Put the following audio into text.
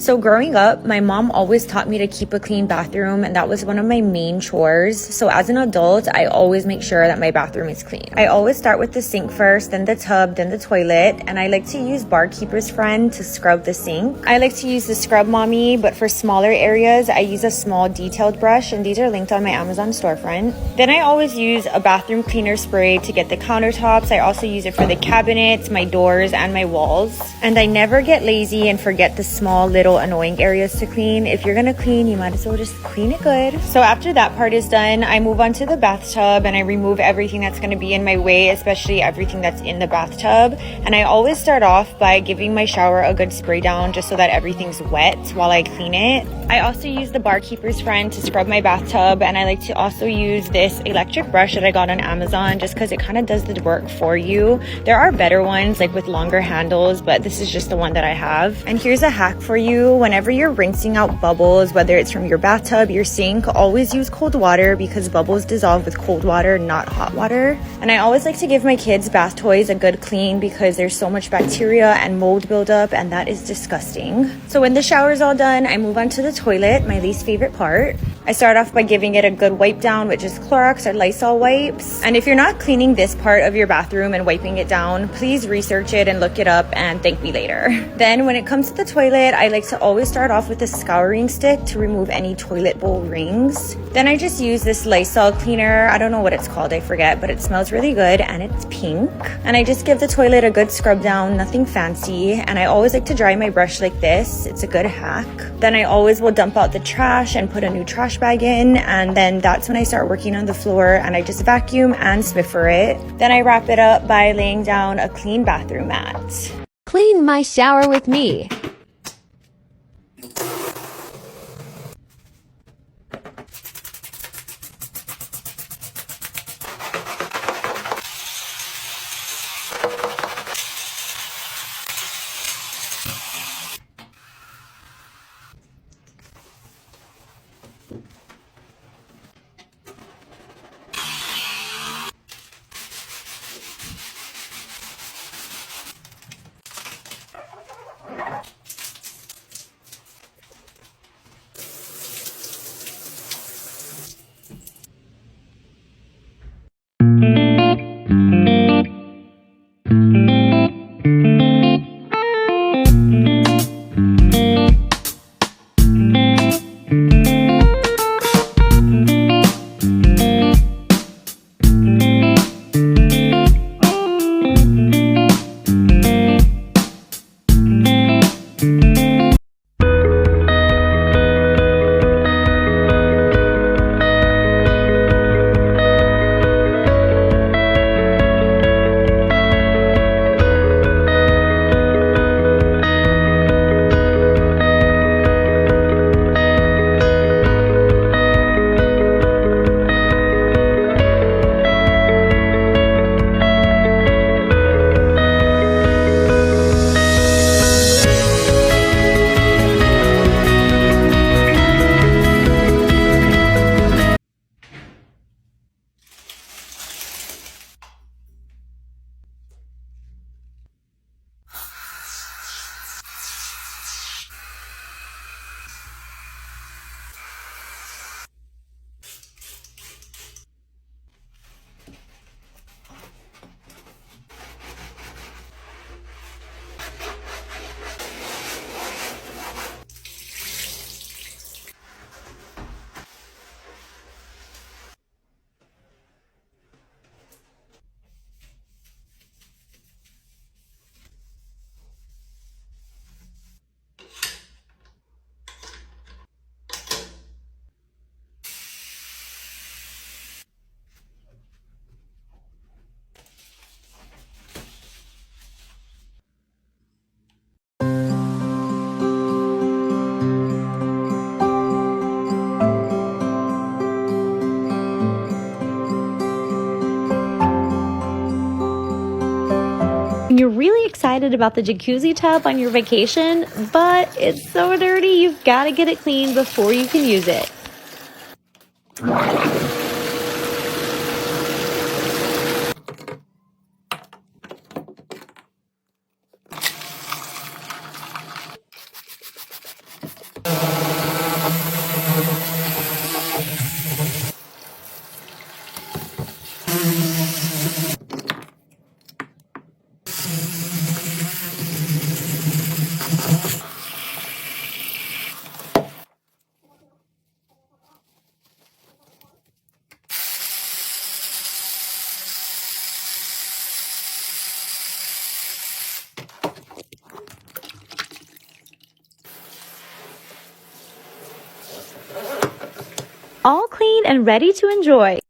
So growing up, my mom always taught me to keep a clean bathroom, and that was one of my main chores. So as an adult, I always make sure that my bathroom is clean. I always start with the sink first, then the tub, then the toilet, and I like to use Barkeeper's Friend to scrub the sink. I like to use the Scrub Mommy, but for smaller areas, I use a small detailed brush, and these are linked on my Amazon storefront. Then I always use a bathroom cleaner spray to get the countertops. I also use it for the cabinets, my doors, and my walls. And I never get lazy and forget the small little annoying areas to clean. If you're gonna clean, you might as well just clean it good. So after that part is done, I move on to the bathtub and I remove everything that's gonna be in my way, especially everything that's in the bathtub. And I always start off by giving my shower a good spray down just so that everything's wet while I clean it. I also use the Barkeeper's Friend to scrub my bathtub, and I like to also use this electric brush that I got on Amazon just because it kind of does the work for you. There are better ones like with longer handles, but this is just the one that I have. And here's a hack for you. Whenever you're rinsing out bubbles, whether it's from your bathtub, your sink, always use cold water because bubbles dissolve with cold water, not hot water. And I always like to give my kids' bath toys a good clean because there's so much bacteria and mold buildup, and that is disgusting. So when the shower's all done, I move on to the toilet, my least favorite part. I start off by giving it a good wipe down, which is Clorox or Lysol wipes. And if you're not cleaning this part of your bathroom and wiping it down, please research it and look it up and thank me later. Then when it comes to the toilet, I like to always start off with a scouring stick to remove any toilet bowl rings. Then I just use this Lysol cleaner. I don't know what it's called, I forget, but it smells really good and it's pink. And I just give the toilet a good scrub down, nothing fancy. And I always like to dry my brush like this. It's a good hack. Then I always will dump out the trash and put a new trash bag in, and then that's when I start working on the floor and I just vacuum and Swiffer it. Then I wrap it up by laying down a clean bathroom mat. Clean my shower with me. You're really excited about the jacuzzi tub on your vacation, but it's so dirty, you've got to get it clean before you can use it. and ready to enjoy.